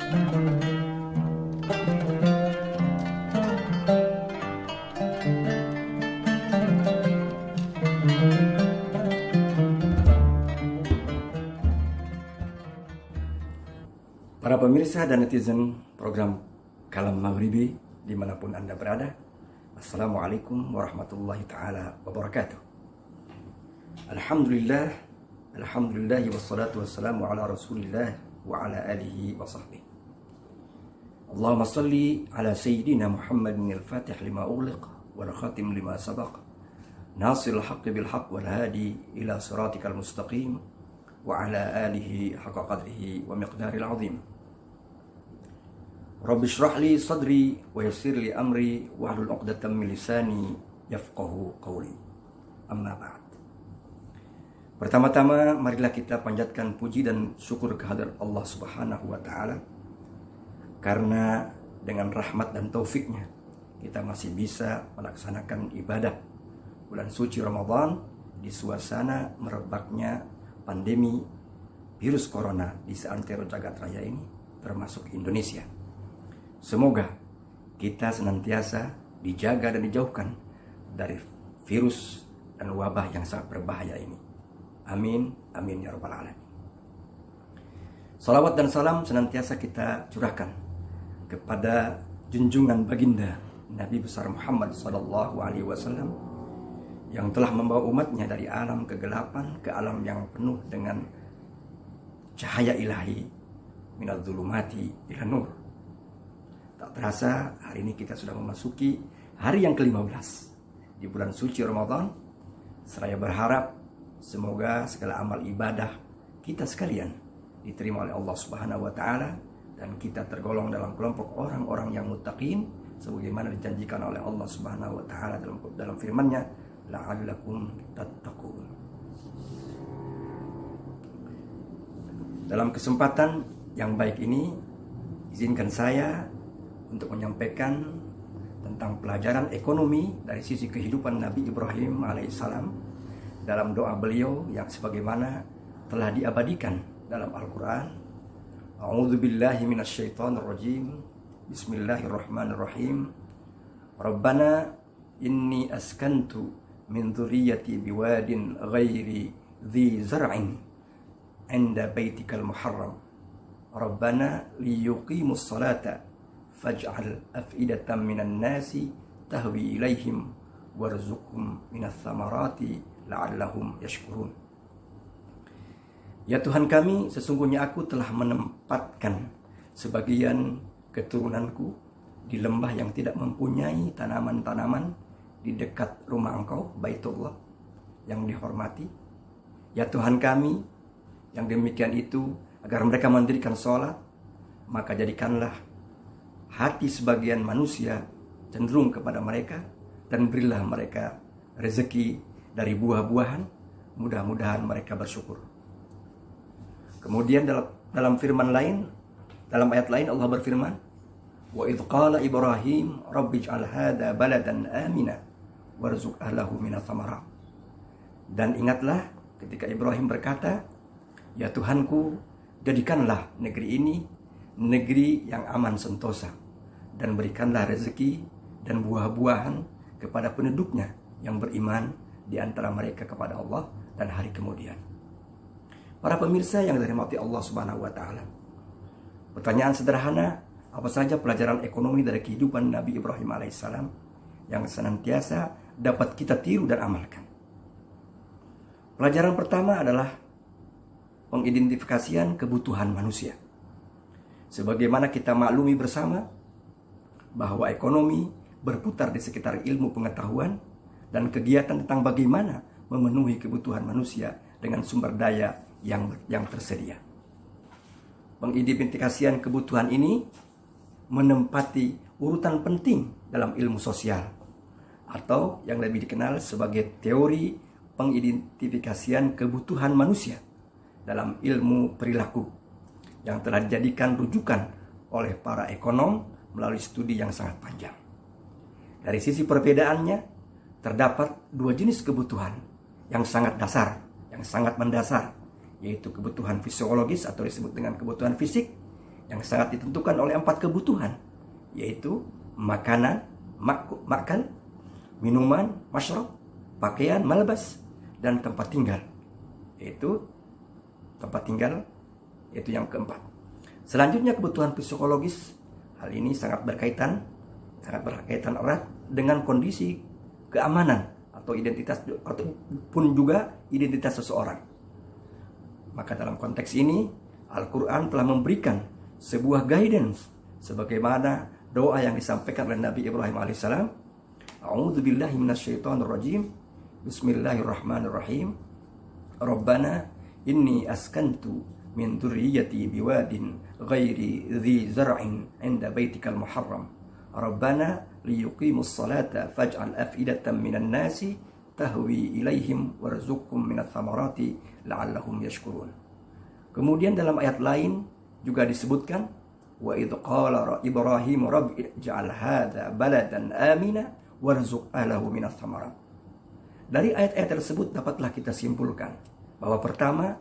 Para pemirsa dan netizen program Kalam Maghribi dimanapun Anda berada, Assalamualaikum warahmatullahi ta'ala wabarakatuh. Alhamdulillahi wassalatu wassalamu ala rasulillah wa ala alihi wa sahbihi. Allahumma salli ala sayyidina Muhammadin al-fatih lima ughliq wal khatim lima sabaq, nasiril haqqi bil haqq wal hadi ila siratikal mustaqim wa ala alihi haqqa qadrihi wa miqdaril azim. Rabbi shrah li sadri wa yassir li amri wahlul 'uqdatam min lisani yafqahu qawli. Amma ba'd. Pertama-tama marilah kita panjatkan puji dan syukur kehadirat Allah Subhanahu wa taala, karena dengan rahmat dan taufiknya kita masih bisa melaksanakan ibadah bulan suci Ramadan di suasana merebaknya pandemi virus corona di seantero jagat raya ini, termasuk Indonesia. Semoga kita senantiasa dijaga dan dijauhkan dari virus dan wabah yang sangat berbahaya ini. Amin, amin ya rabbal alamin. Salawat dan salam senantiasa kita curahkan kepada junjungan baginda Nabi besar Muhammad SAW yang telah membawa umatnya dari alam kegelapan ke alam yang penuh dengan cahaya ilahi, minadz zulumati ila nur. Tak terasa hari ini kita sudah memasuki hari yang ke-15 di bulan suci Ramadan. Seraya berharap semoga segala amal ibadah kita sekalian diterima oleh Allah Subhanahu wa taala dan kita tergolong dalam kelompok orang-orang yang muttaqin sebagaimana dijanjikan oleh Allah Subhanahu wa taala dalam firman-Nya, la'allakum tattaqun. Dalam kesempatan yang baik ini, izinkan saya untuk menyampaikan tentang pelajaran ekonomi dari sisi kehidupan Nabi Ibrahim alaihissalam dalam doa beliau yang sebagaimana telah diabadikan dalam Al-Quran. A'udzubillahi minasyaitonirrajim. Bismillahirrahmanirrahim. Rabbana inni askantu min dzurriyyati biwadin ghairi dzi zar'in 'inda baitikal muharram. Rabbana liyuqimus salata faj'al af'idatan minan nasi tahwi ilaihim warzuqhum minas samarati la'allahum yashkurun. Ya Tuhan kami, sesungguhnya aku telah menempatkan sebagian keturunanku di lembah yang tidak mempunyai tanaman-tanaman di dekat rumah Engkau, Baitullah yang dihormati. Ya Tuhan kami, yang demikian itu agar mereka mendirikan sholat, maka jadikanlah hati sebagian manusia cenderung kepada mereka dan berilah mereka rezeki dari buah-buahan, mudah-mudahan mereka bersyukur. Kemudian dalam firman lain, dalam ayat lain Allah berfirman, wa idh qala Ibrahim rabbij'al hadza baladan amina warzuq ahlahu minas samarat. Dan ingatlah ketika Ibrahim berkata, ya Tuhanku, jadikanlah negeri ini negeri yang aman sentosa dan berikanlah rezeki dan buah-buahan kepada penduduknya yang beriman di antara mereka kepada Allah dan hari kemudian. Para pemirsa yang dirahmati Allah Subhanahu wa taala. Pertanyaan sederhana, apa saja pelajaran ekonomi dari kehidupan Nabi Ibrahim alaihissalam yang senantiasa dapat kita tiru dan amalkan? Pelajaran pertama adalah pengidentifikasian kebutuhan manusia. Sebagaimana kita maklumi bersama bahwa ekonomi berputar di sekitar ilmu pengetahuan dan kegiatan tentang bagaimana memenuhi kebutuhan manusia dengan sumber daya yang tersedia. Pengidentifikasian kebutuhan ini menempati urutan penting dalam ilmu sosial atau yang lebih dikenal sebagai teori pengidentifikasian kebutuhan manusia dalam ilmu perilaku yang telah dijadikan rujukan oleh para ekonom melalui studi yang sangat panjang. Dari sisi perbedaannya, terdapat dua jenis kebutuhan yang sangat dasar, yang sangat mendasar, yaitu kebutuhan fisiologis atau disebut dengan kebutuhan fisik, yang sangat ditentukan oleh 4 kebutuhan, yaitu makanan, makan, minuman, masyrab, pakaian, malbas, dan tempat tinggal. Yaitu tempat tinggal, yaitu yang keempat. Selanjutnya kebutuhan psikologis. Hal ini sangat berkaitan erat dengan kondisi keamanan atau identitas ataupun juga identitas seseorang. Maka dalam konteks ini Al-Quran telah memberikan sebuah guidance sebagaimana doa yang disampaikan oleh Nabi Ibrahim alaihissalam. A'udzubillahi minasyaitonirrajim. Bismillahirrahmanirrahim. Rabbana inni askantu min dzurriyyati biwadin ghairi dzi zar'in 'inda baitikal muharram. Rabbana liyuqimus salata faj'al af'idatan minan nasi tahwi ilaihim warzuqhum minats thamarati la'allahum yashkurun. Kemudian dalam ayat lain juga disebutkan wa idh qala Ibrahim rabbi ij'al hadza baladan amina warzuq ahlahu minats thamarat. Dari ayat-ayat tersebut dapatlah kita simpulkan bahwa pertama,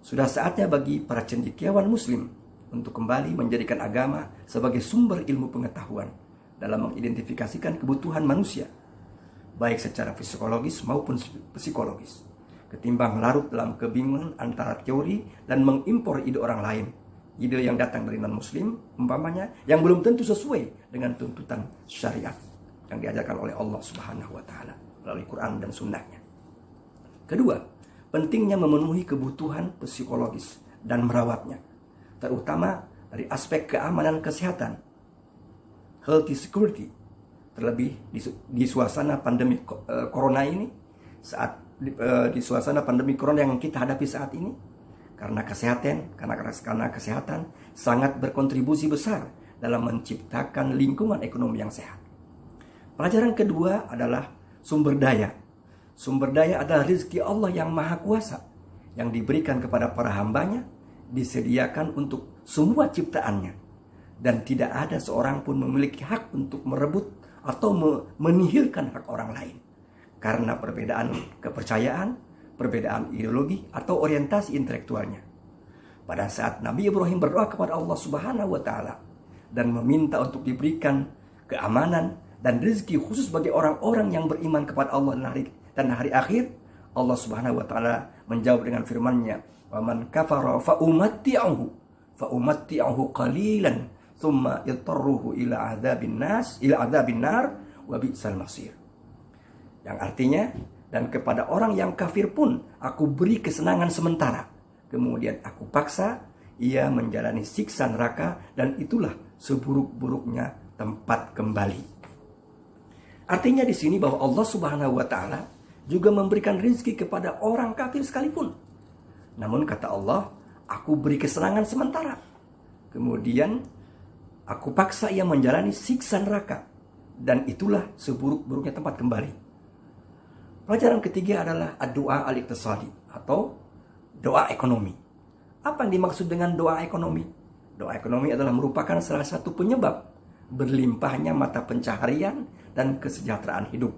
sudah saatnya bagi para cendekiawan muslim untuk kembali menjadikan agama sebagai sumber ilmu pengetahuan dalam mengidentifikasikan kebutuhan manusia, baik secara psikologis maupun psikologis, ketimbang larut dalam kebingungan antara teori dan mengimpor ide orang lain, ide yang datang dari non-muslim umpamanya, yang belum tentu sesuai dengan tuntutan syariat yang diajarkan oleh Allah Subhanahu wa Ta'ala melalui Quran dan Sunnahnya. Kedua, pentingnya memenuhi kebutuhan psikologis dan merawatnya, terutama dari aspek keamanan kesehatan, healthy security, terlebih di suasana pandemi corona ini, di suasana pandemi corona yang kita hadapi saat ini, karena kesehatan sangat berkontribusi besar dalam menciptakan lingkungan ekonomi yang sehat. Pelajaran kedua adalah sumber daya. Sumber daya adalah rezeki Allah yang maha kuasa, yang diberikan kepada para hambanya, disediakan untuk semua ciptaannya, dan tidak ada seorang pun memiliki hak untuk merebut atau menihilkan hak orang lain karena perbedaan kepercayaan, perbedaan ideologi, atau orientasi intelektualnya. Pada saat Nabi Ibrahim berdoa kepada Allah Subhanahu wa Ta'ala dan meminta untuk diberikan keamanan dan rezeki khusus bagi orang-orang yang beriman kepada Allah dan hari akhir, Allah Subhanahu wa Ta'ala menjawab dengan firman-Nya, "Wa man kafara fa umatti'uhu qalilan thumma yatarruhu ila adzabin nar wa bi'sal masir." Yang artinya, dan kepada orang yang kafir pun aku beri kesenangan sementara, kemudian aku paksa ia menjalani siksa neraka, dan itulah seburuk-buruknya tempat kembali. Artinya di sini bahwa Allah Subhanahu wa Ta'ala juga memberikan rezeki kepada orang kafir sekalipun. Namun kata Allah, aku beri kesenangan sementara, kemudian aku paksa ia menjalani siksa neraka, dan itulah seburuk-buruknya tempat kembali. Pelajaran ketiga adalah doa al-iqtisadi atau doa ekonomi. Apa yang dimaksud dengan doa ekonomi? Doa ekonomi adalah merupakan salah satu penyebab berlimpahnya mata pencaharian dan kesejahteraan hidup.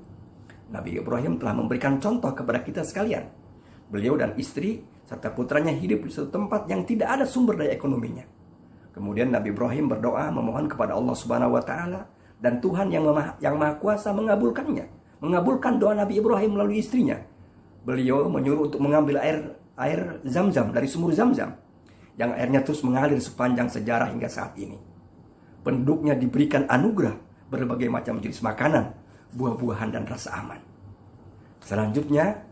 Nabi Ibrahim telah memberikan contoh kepada kita sekalian. Beliau dan istri serta putranya hidup di suatu tempat yang tidak ada sumber daya ekonominya. Kemudian Nabi Ibrahim berdoa memohon kepada Allah Subhanahu wa Ta'ala, dan Tuhan yang maha kuasa mengabulkan doa Nabi Ibrahim melalui istrinya. Beliau menyuruh untuk mengambil air Zam-Zam dari sumur Zam-Zam, yang airnya terus mengalir sepanjang sejarah hingga saat ini. Penduduknya diberikan anugerah berbagai macam jenis makanan, buah-buahan, dan rasa aman. Selanjutnya,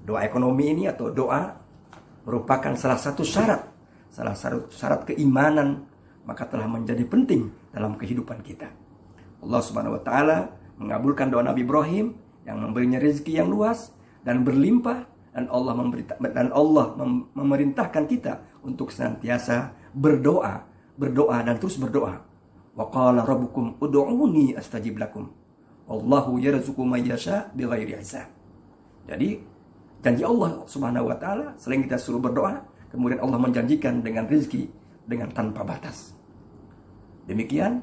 doa ekonomi ini atau doa merupakan salah satu syarat keimanan, maka telah menjadi penting dalam kehidupan kita. Allah Subhanahu wa Ta'ala mengabulkan doa Nabi Ibrahim yang memberinya rezeki yang luas dan berlimpah, dan Allah memerintahkan kita untuk senantiasa berdoa dan terus berdoa. Wa qala rabbukum ud'uni astajib lakum wallahu yarzuqu may yasha bighairi hisab. Jadi janji Allah Subhanahu wa Ta'ala, selain kita suruh berdoa, kemudian Allah menjanjikan dengan rezeki dengan tanpa batas. Demikian,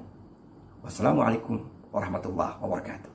wassalamualaikum warahmatullahi wabarakatuh.